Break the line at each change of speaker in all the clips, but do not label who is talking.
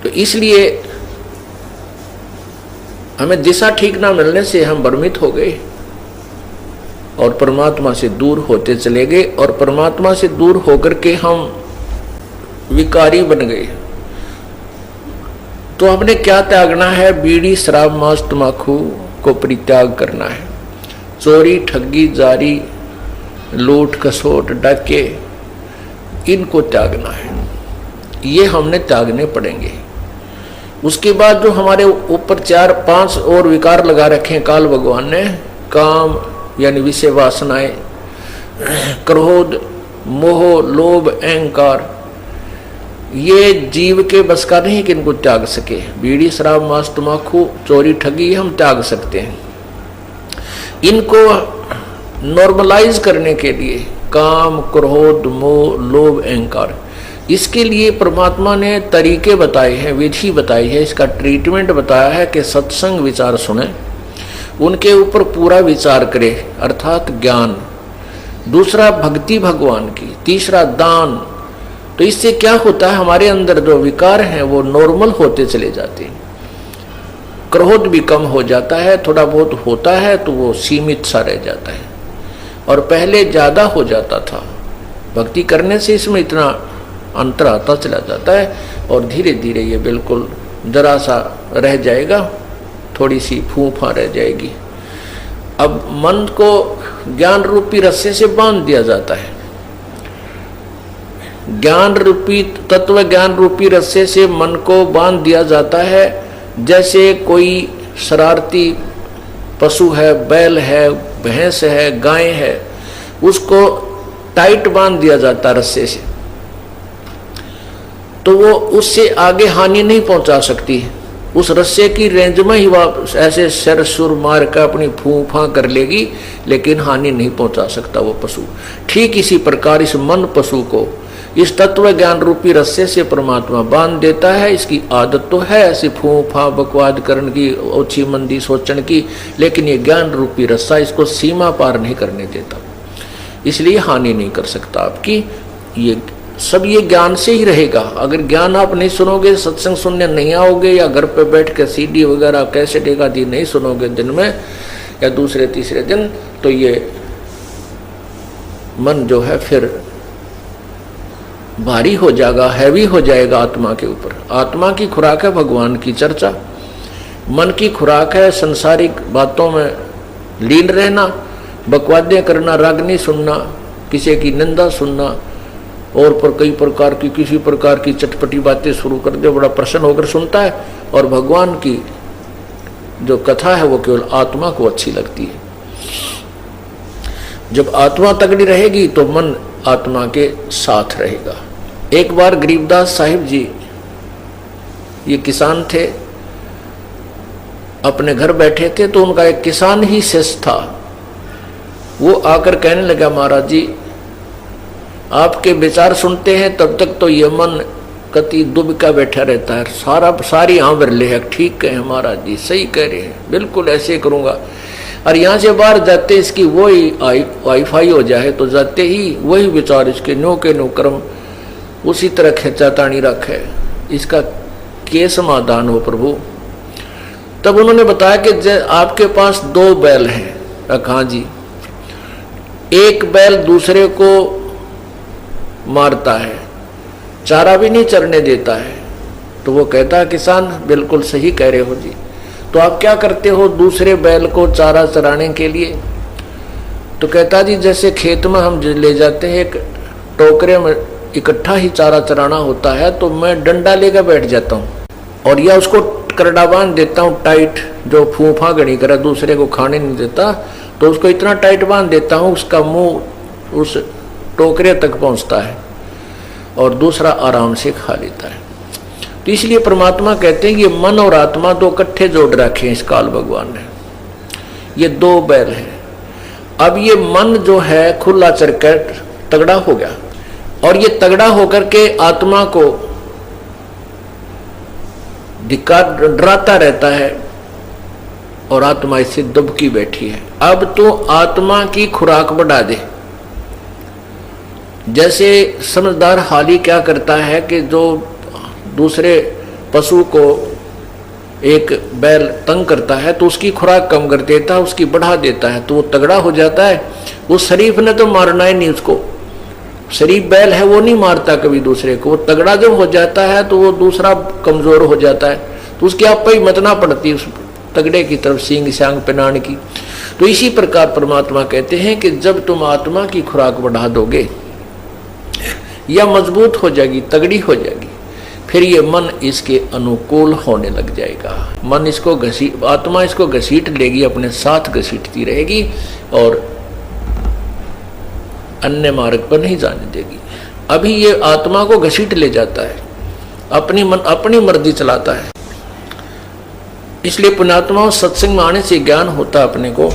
तो इसलिए हमें दिशा ठीक ना मिलने से हम भ्रमित हो गए और परमात्मा से दूर होते चले गए, और परमात्मा से दूर होकर के हम विकारी बन गए। तो हमने क्या त्यागना है? बीड़ी, शराब, मांस, तम्बाकू को परित्याग करना है। चोरी, ठगी, जारी, लूट, खसोट, डाके, इनको त्यागना है। ये हमने त्यागने पड़ेंगे। उसके बाद जो हमारे ऊपर 4-5 और विकार लगा रखे हैं काल भगवान ने, काम यानी विषय वासनाएं, क्रोध, मोह, लोभ, अहंकार, ये जीव के बस का नहीं कि इनको त्याग सके। बीड़ी, शराब, मांस, तम्बाकू, चोरी, ठगी हम त्याग सकते हैं। इनको नॉर्मलाइज करने के लिए काम, क्रोध, मोह, लोभ, अहंकार, इसके लिए परमात्मा ने तरीके बताए हैं, विधि बताई है, इसका ट्रीटमेंट बताया है कि सत्संग विचार सुने, उनके ऊपर पूरा विचार करे, अर्थात ज्ञान। दूसरा भक्ति भगवान की, तीसरा दान। तो इससे क्या होता है? हमारे अंदर जो विकार हैं वो नॉर्मल होते चले जाते हैं। क्रोध भी कम हो जाता है, थोड़ा बहुत होता है तो वो सीमित सा रह जाता है, और पहले ज्यादा हो जाता था। भक्ति करने से इसमें इतना अंतर आता चला जाता है, और धीरे धीरे ये बिल्कुल जरा सा रह जाएगा, थोड़ी सी फूफा रह जाएगी। अब मन को ज्ञान रूपी रस्से से बांध दिया जाता है। ज्ञान रूपी तत्व, ज्ञान रूपी रस्से से मन को बांध दिया जाता है। जैसे कोई शरारती पशु है, बैल है, भैंस है, गाय है, उसको टाइट बांध दिया जाता रस्से से, तो वो उससे आगे हानि नहीं पहुंचा सकती। उस रस्से की रेंज में ही वह ऐसे सर सुर मार कर अपनी फूफा कर लेगी, लेकिन हानि नहीं पहुंचा सकता वो पशु। ठीक इसी प्रकार इस मन पशु को इस तत्व ज्ञान रूपी रस्से से परमात्मा बांध देता है। इसकी आदत तो है ऐसी फूफा बकवाद करने की, ओछी मंदी सोचने की, लेकिन ये ज्ञान रूपी रस्सा इसको सीमा पार नहीं करने देता, इसलिए हानि नहीं कर सकता आपकी। ये सब ये ज्ञान से ही रहेगा। अगर ज्ञान आप नहीं सुनोगे, सत्संग सुनने नहीं आओगे, या घर पे बैठ के सीडी वगैरह कैसे देगा दी नहीं सुनोगे दिन में या दूसरे तीसरे दिन, तो ये मन जो है फिर भारी हो जाएगा, हैवी हो जाएगा आत्मा के ऊपर। आत्मा की खुराक है भगवान की चर्चा, मन की खुराक है संसारिक बातों में लीन रहना, बकवादें करना, राग नहीं सुनना, किसी की निंदा सुनना, और पर कई प्रकार की किसी प्रकार की चटपटी बातें शुरू कर दे, बड़ा प्रसन्न होकर सुनता है। और भगवान की जो कथा है वो केवल आत्मा को अच्छी लगती है। जब आत्मा तगड़ी रहेगी तो मन आत्मा के साथ रहेगा। एक बार गरीबदास साहिब जी, ये किसान थे, अपने घर बैठे थे, तो उनका एक किसान ही शिष्य था। वो आकर कहने लगा, महाराज जी आपके विचार सुनते हैं तब तक तो ये मन कति दुबका बैठा रहता है, सारी आंवर ले है। ठीक कहे महाराज जी, सही कह रहे हैं, बिल्कुल ऐसे करूंगा। और यहाँ से बाहर जाते इसकी वही वाईफाई हो जाए तो जाते ही वही विचार इसके नो के नो कर्म उसी तरह खेचा तानी रखे, इसका के समाधान हो प्रभु। तब उन्होंने बताया कि आपके पास 2 बैल हैं। हाँ जी। एक बैल दूसरे को मारता है, चारा भी नहीं चरने देता है। तो वो कहता है, किसान बिल्कुल सही कह रहे हो जी, तो आप क्या करते हो दूसरे बैल को चारा चराने के लिए? तो कहता जी जैसे खेत में हम ले जाते हैं, एक टोकरे में इकट्ठा ही चारा चराना होता है, तो मैं डंडा लेकर बैठ जाता हूँ और या उसको करड़ा बांध देता हूँ टाइट, जो फूफा गणी करे दूसरे को खाने नहीं देता, तो उसको इतना टाइट बांध देता हूँ उसका मुंह उस टोकरे तक पहुँचता है और दूसरा आराम से खा लेता है। तो इसलिए परमात्मा कहते हैं कि ये मन और आत्मा 2 इकट्ठे जोड़ रखे हैं इस काल भगवान ने, ये 2 बैल है। अब ये मन जो है खुला चरकर तगड़ा हो गया, और ये तगड़ा होकर के आत्मा को डराता रहता है, और आत्मा इससे दुबकी बैठी है। अब तो आत्मा की खुराक बढ़ा दे। जैसे समझदार हाली क्या करता है कि जो दूसरे पशु को एक बैल तंग करता है तो उसकी खुराक कम कर देता है, उसकी बढ़ा देता है, तो वो तगड़ा हो जाता है। उस शरीफ ने तो मारना ही नहीं उसको, शरीफ बैल है वो नहीं मारता कभी दूसरे को। वो तगड़ा जब हो जाता है तो वो दूसरा कमजोर हो जाता है, तो उसकी आप ही मतना पड़ती उस तगड़े की तरफ, सींग सांग पिनान की। तो इसी प्रकार परमात्मा कहते हैं कि जब तुम आत्मा की खुराक बढ़ा दोगे या मजबूत हो जाएगी, तगड़ी हो जाएगी, फिर ये मन इसके अनुकूल होने लग जाएगा। मन इसको आत्मा इसको घसीट लेगी, अपने साथ घसीटती रहेगी और अन्य मार्ग पर नहीं जाने देगी। अभी ये आत्मा को घसीट ले जाता है, अपनी मर्जी चलाता है। इसलिए पुण्यात्माओं, सत्संग में आने से ज्ञान होता अपने को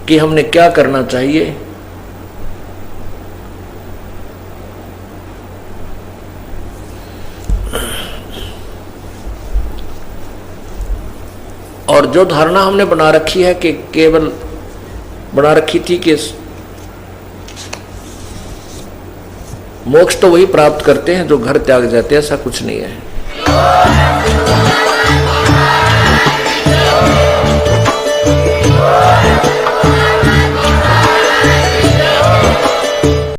कि हमने क्या करना चाहिए। और जो धारणा हमने बना रखी है कि केवल बना रखी थी कि मोक्ष तो वही प्राप्त करते हैं जो घर त्याग जाते हैं, ऐसा कुछ नहीं है।